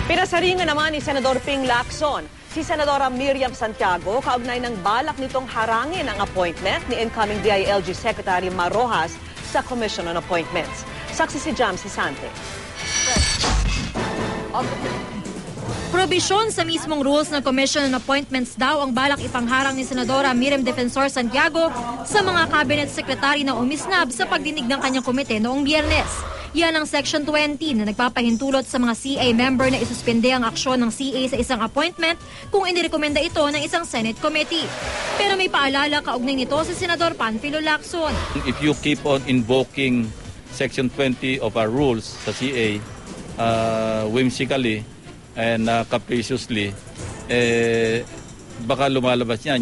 Pinasaringan naman ni Senador Ping Lacson si Senadora Miriam Santiago kaugnay ng balak nitong harangin ang appointment ni incoming DILG Secretary Mar Rojas sa Commission on Appointments. Saksi si Jam Sisante. Probisyon sa mismong rules ng Commission on Appointments daw ang balak ipangharang ni Senadora Miriam Defensor Santiago sa mga cabinet secretary na umisnab sa pagdinig ng kanyang komite noong Biyernes. Yan ang Section 20 na nagpapahintulot sa mga CA member na isuspende ang aksyon ng CA sa isang appointment kung inirekomenda ito ng isang Senate committee. Pero may paalala kaugnay nito si Senador Panfilo Lacson. If you keep on invoking Section 20 of our rules sa CA whimsically and capriciously, baka lumalabas yan,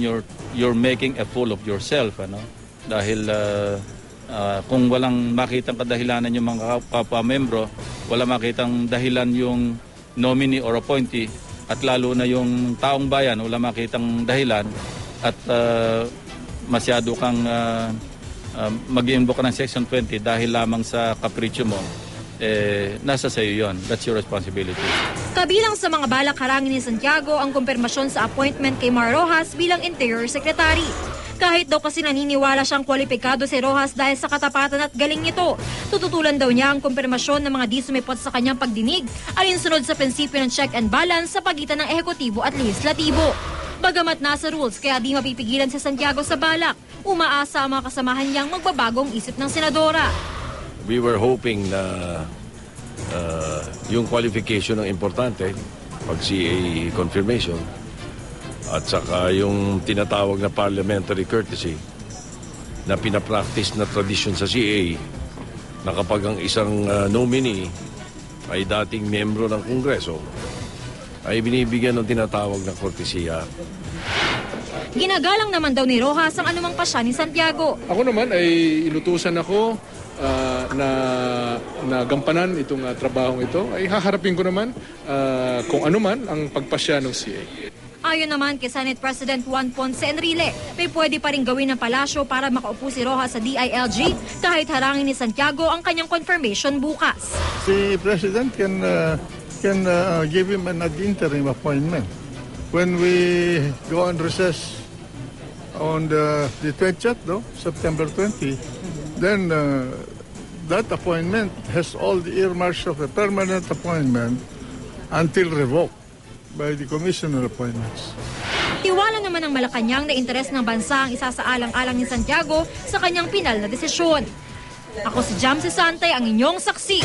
you're making a fool of yourself, ano? Dahil kung walang makitang kadahilanan yung mga kapamembro, wala makitang dahilan yung nominee or appointee, at lalo na yung taong bayan, wala makitang dahilan, at masyado kang mag-invoke ng Section 20 dahil lamang sa kapritsyo mo, nasa sayo yon. That's your responsibility. Kabilang sa mga balak harangin ni Santiago ang kumpirmasyon sa appointment kay Mar Rojas bilang Interior Secretary. Kahit daw kasi naniniwala siyang kwalipikado si Rojas dahil sa katapatan at galing nito, tututulan daw niya ang kumpirmasyon ng mga di sumipot sa kanyang pagdinig alinsunod sa prinsipyo ng check and balance sa pagitan ng ehekutibo at lehislatibo. Bagamat nasa rules kaya di mapipigilan si Santiago sa balak, umaasa ang mga kasamahan niyang magbabagong isip ng senadora. We were hoping na yung qualification ang importante pag CA confirmation at saka yung tinatawag na parliamentary courtesy na pinapractice na tradition sa CA na kapag ang isang nominee ay dating membro ng Kongreso ay binibigyan ng tinatawag na kortesiya. Ginagalang naman daw ni Rojas ang anumang pasya ni Santiago. Ako naman ay inutusan ako na gampanan itong trabahong ito. Ay haharapin ko naman kung ano man ang pagpasya ng CA. Ayon naman kay Senate President Juan Ponce Enrile, may pwede pa rin gawin ng palasyo para makaupo si Rojas sa DILG kahit harangin ni Santiago ang kanyang confirmation bukas. The President can give him an ad interim appointment. When we go on recess on the 20th, September 20, then that appointment has all the earmarks of a permanent appointment until revoked by the Commission on Appointments. Tiwala naman ng Malacanang na interes ng bansa ang isasaalang-alang ni Santiago sa kanyang pinal na desisyon. Ako si Jam Sisante, ang inyong saksi.